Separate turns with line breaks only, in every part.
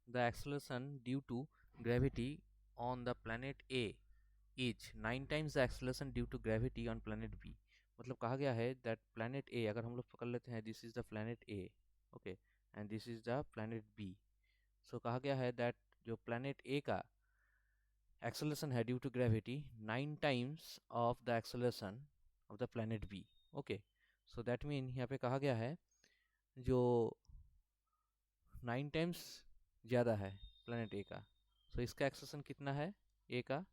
the acceleration due to gravity on the planet A is 9 times the acceleration due to gravity on planet B। मतलब कहा गया है that planet A, अगर हम लोग पकड़ लेते हैं this is the planet A, okay, and this is the planet B। so कहा गया है that जो planet A का acceleration है due to gravity 9 times of the acceleration of the planet B, okay। so that mean यहाँ पे कहा गया है जो 9 टाइम्स ज़्यादा है प्लानट ए का। सो इसका एक्सेलेरेशन कितना है ए का?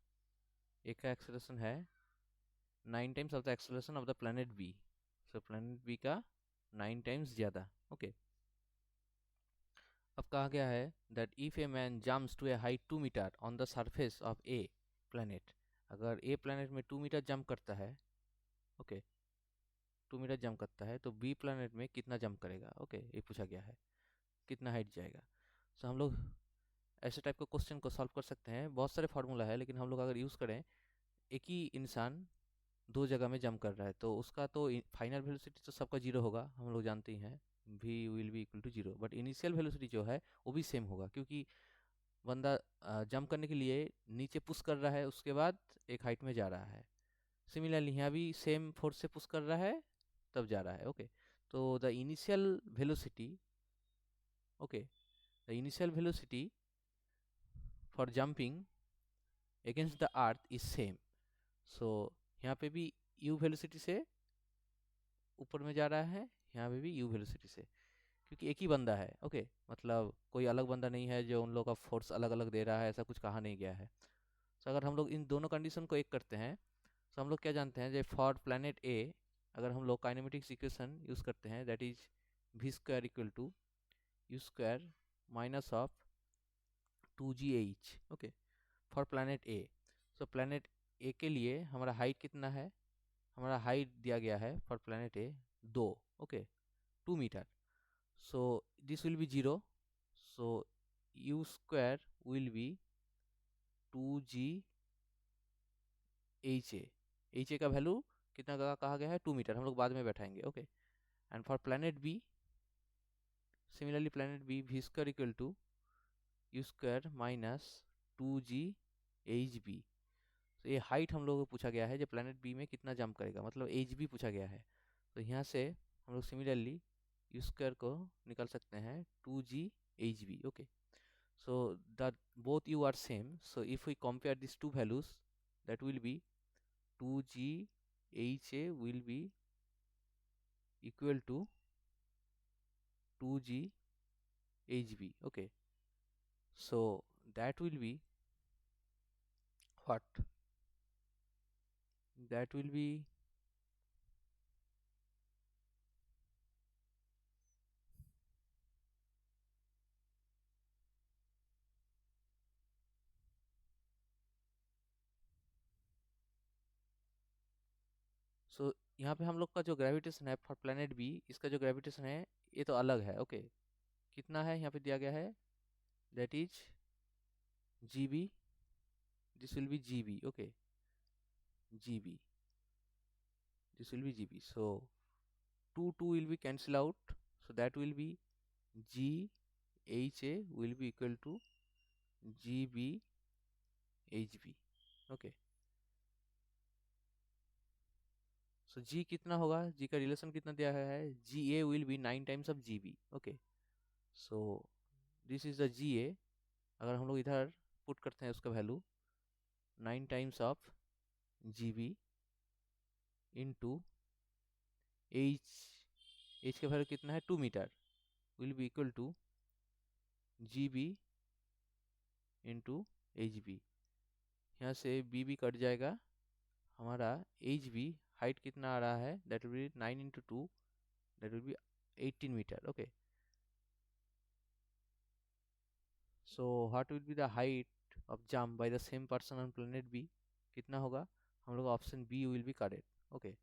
ए का एक्सेलेरेशन है 9 times of the acceleration of the planet B. So planet B का 9 टाइम्स ज़्यादा, ओके। अब कहा गया है that if a man jumps to a height 2 meter on the surface of a planet, अगर ए प्लानट में 2 metre jump करता है, ओके, 2 मीटर जंप करता है, तो बी प्लानट में कितना जंप करेगा, ओके, ये पूछा गया है, कितना हाइट जाएगा। सो हम लोग ऐसे टाइप के क्वेश्चन को सॉल्व कर सकते हैं। बहुत सारे फार्मूला है, लेकिन हम लोग अगर यूज़ करें, एक ही इंसान दो जगह में जंप कर रहा है, तो उसका तो फाइनल वेलोसिटी तो सबका जीरो होगा, हम लोग जानते ही हैं, v will be equal to zero. But initial velocity जो है वो भी सेम होगा, क्योंकि बंदा जंप करने के लिए नीचे पुश कर रहा है, उसके बाद एक हाइट में जा रहा है। सिमिलरली यहाँ भी सेम फोर्स से पुश कर रहा है, तब जा रहा है, ओके। तो the initial velocity, okay, the initial velocity for jumping against the earth is same. So यहाँ पे भी यू वेलोसिटी से ऊपर में जा रहा है, यहाँ पे भी यू वेलोसिटी से, क्योंकि एक ही बंदा है, ओके। मतलब कोई अलग बंदा नहीं है जो उन लोग का फोर्स अलग अलग दे रहा है, ऐसा कुछ कहा नहीं गया है। तो अगर हम लोग इन दोनों कंडीशन को एक करते हैं, तो हम लोग क्या जानते हैं, जो फॉर प्लानट ए अगर हम लोग काइनेमेटिक्स इक्वेशन यूज़ करते हैं, that is v square equal to u square minus of 2gh, okay, for planet A. So planet A के लिए हमारा हाइट कितना है? हमारा हाइट दिया गया है for planet A 2, okay, 2 meter. So this will be zero, so u square will be 2gh। का वैल्यू कितना का कहा गया है? 2 मीटर, हम लोग बाद में बैठाएंगे, okay. And for planet B, similarly planet B v square equal to u square minus 2gh। तो ये हाइट हम लोगों को पूछा गया है, जो प्लानट बी में कितना जंप करेगा, मतलब एच बी पूछा गया है। तो यहाँ से हम लोग सिमिलरली यू स्क्वायर को निकाल सकते हैं 2gh, okay. so the both u are same, so if we compare these two values, that will be 2gha will be equal to 2gh, okay। so that will be what? That will be सो यहाँ पे हम लोग का जो gravitation है for planet B, इसका जो gravitation है ये तो अलग है, ओके। कितना है यहाँ पे दिया गया है? That is GB, this will be GB, okay, GB, this will be GB। so 2 will be cancel out, so that will be GHA will be equal to GBHB, okay। so G कितना होगा? G का relation कितना दिया है? GA will be 9 times of GB, okay। so this is the GA, अगर हम लोग इधर पुट करते हैं उसका value 9 times of GB into H का वैल्यू कितना है? 2 meter, will be equal to GB into HB। यहाँ से BB कट जाएगा, हमारा HB हाइट कितना आ रहा है? That will be 9 into 2, that will be 18 meter, okay. So what will be the height of jump by the same person on planet B? कितना होगा? हम लोग option B will be correct, okay.